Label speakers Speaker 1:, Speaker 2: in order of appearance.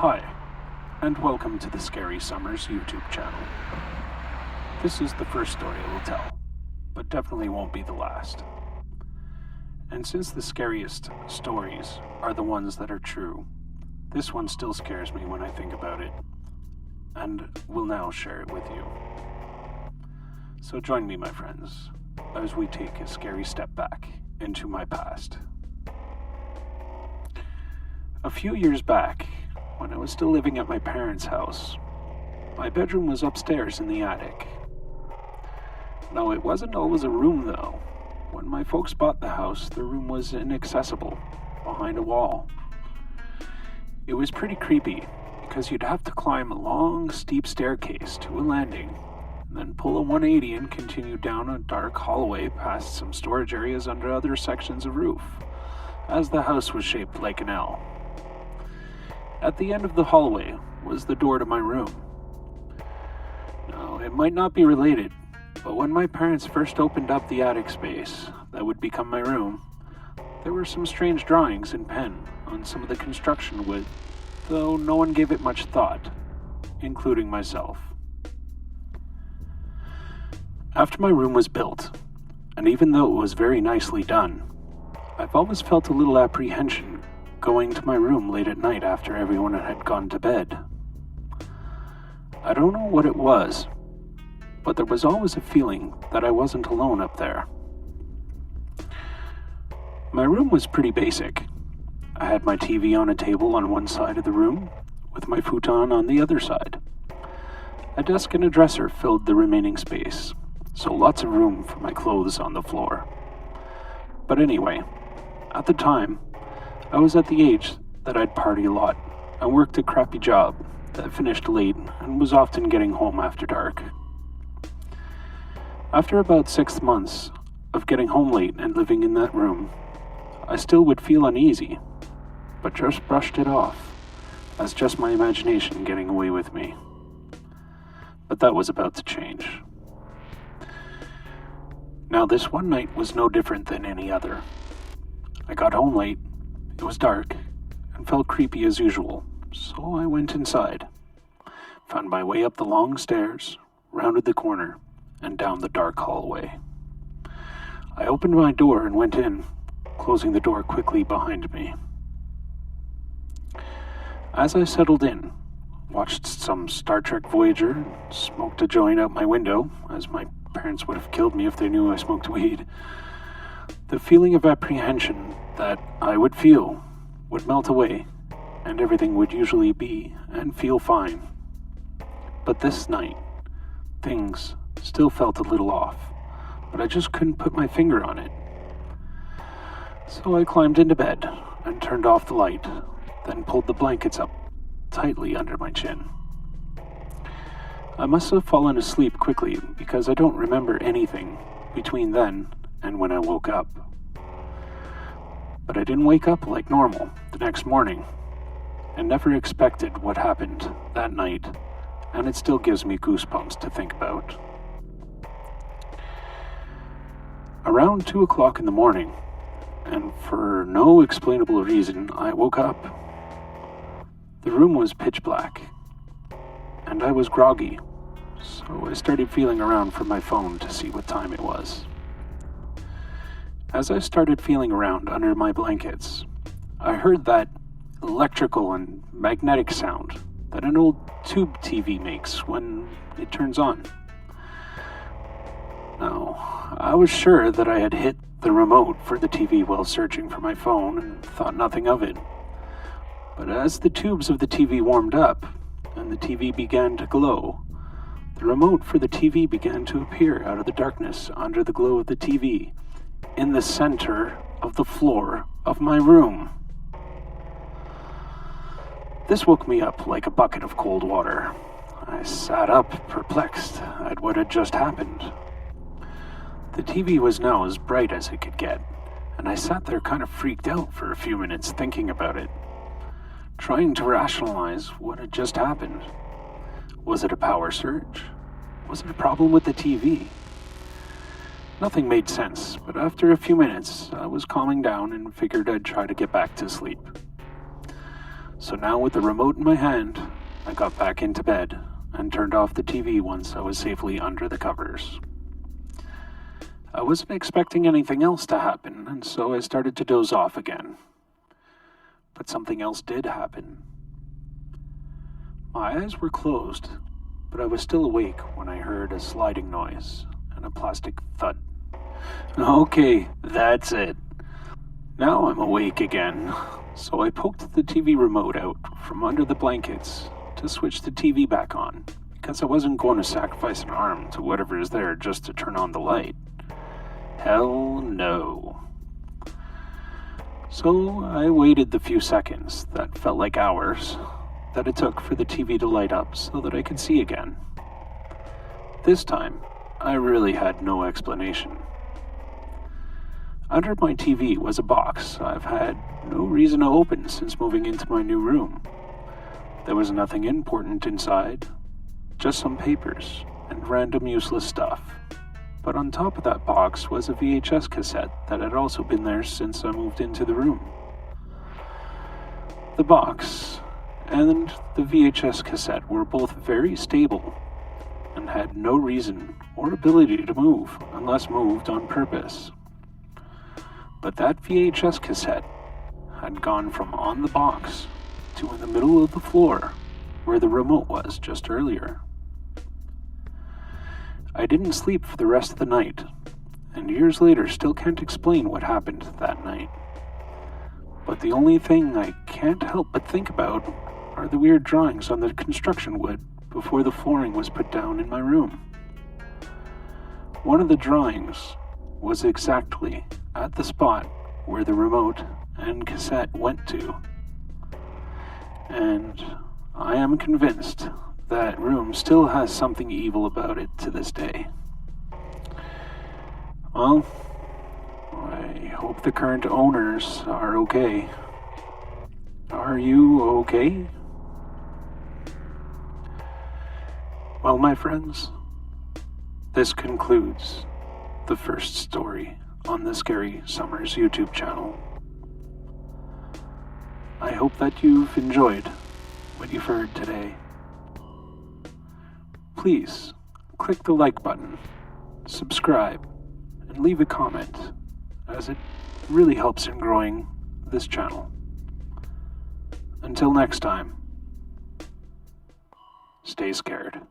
Speaker 1: Hi, and welcome to the Scary Summers YouTube channel. This is the first story I will tell, but definitely won't be the last. And since the scariest stories are the ones that are true, this one still scares me when I think about it, and will now share it with you. So join me, my friends, as we take a scary step back into my past. A few years back, when I was still living at my parents' house, my bedroom was upstairs in the attic. No, it wasn't always a room though. When my folks bought the house, the room was inaccessible, behind a wall. It was pretty creepy, because you'd have to climb a long, steep staircase to a landing, and then pull a 180 and continue down a dark hallway past some storage areas under other sections of roof, as the house was shaped like an L. At the end of the hallway was the door to my room. Now, it might not be related, but when my parents first opened up the attic space that would become my room, there were some strange drawings in pen on some of the construction wood, though no one gave it much thought, including myself. After my room was built, and even though it was very nicely done, I've always felt a little apprehension going to my room late at night after everyone had gone to bed. I don't know what it was, but there was always a feeling that I wasn't alone up there. My room was pretty basic. I had my TV on a table on one side of the room, with my futon on the other side. A desk and a dresser filled the remaining space, so lots of room for my clothes on the floor. But anyway, at the time, I was at the age that I'd party a lot and worked a crappy job that finished late and was often getting home after dark. After about 6 months of getting home late and living in that room, I still would feel uneasy, but just brushed it off as just my imagination getting away with me. But that was about to change. Now, this one night was no different than any other. I got home late, it was dark, and felt creepy as usual, so I went inside, found my way up the long stairs, rounded the corner, and down the dark hallway. I opened my door and went in, closing the door quickly behind me. As I settled in, watched some Star Trek Voyager, smoked a joint out my window, as my parents would have killed me if they knew I smoked weed, the feeling of apprehension that I would feel would melt away, and everything would usually be and feel fine. But this night, things still felt a little off, but I just couldn't put my finger on it. So I climbed into bed and turned off the light, then pulled the blankets up tightly under my chin. I must have fallen asleep quickly because I don't remember anything between then and when I woke up. But I didn't wake up like normal the next morning, and never expected what happened that night, and it still gives me goosebumps to think about. Around 2 o'clock in the morning, and for no explainable reason, I woke up. The room was pitch black, and I was groggy, so I started feeling around for my phone to see what time it was. As I started feeling around under my blankets, I heard that electrical and magnetic sound that an old tube TV makes when it turns on. Now, I was sure that I had hit the remote for the TV while searching for my phone and thought nothing of it. But as the tubes of the TV warmed up and the TV began to glow, the remote for the TV began to appear out of the darkness under the glow of the TV in the center of the floor of my room. This woke me up like a bucket of cold water. I sat up, perplexed at what had just happened. The TV was now as bright as it could get, and I sat there kind of freaked out for a few minutes thinking about it, trying to rationalize what had just happened. Was it a power surge? Was it a problem with the TV? Nothing made sense, but after a few minutes, I was calming down and figured I'd try to get back to sleep. So now with the remote in my hand, I got back into bed and turned off the TV once I was safely under the covers. I wasn't expecting anything else to happen, and so I started to doze off again. But something else did happen. My eyes were closed, but I was still awake when I heard a sliding noise and a plastic thud. Okay, that's it. Now I'm awake again, so I poked the TV remote out from under the blankets to switch the TV back on, because I wasn't going to sacrifice an arm to whatever is there just to turn on the light. Hell no. So I waited the few seconds that felt like hours that it took for the TV to light up so that I could see again. This time, I really had no explanation. Under my TV was a box I've had no reason to open since moving into my new room. There was nothing important inside, just some papers and random useless stuff. But on top of that box was a VHS cassette that had also been there since I moved into the room. The box and the VHS cassette were both very stable and had no reason or ability to move unless moved on purpose. But that VHS cassette had gone from on the box to in the middle of the floor where the remote was just earlier. I didn't sleep for the rest of the night, and years later still can't explain what happened that night. But the only thing I can't help but think about are the weird drawings on the construction wood before the flooring was put down in my room. One of the drawings was exactly at the spot where the remote and cassette went to. And I am convinced that room still has something evil about it to this day. Well, I hope the current owners are okay. Are you okay? Well, my friends, this concludes the first story on the Scary Summers YouTube channel. I hope that you've enjoyed what you've heard today. Please click the like button, subscribe, and leave a comment, as it really helps in growing this channel. Until next time, stay scared.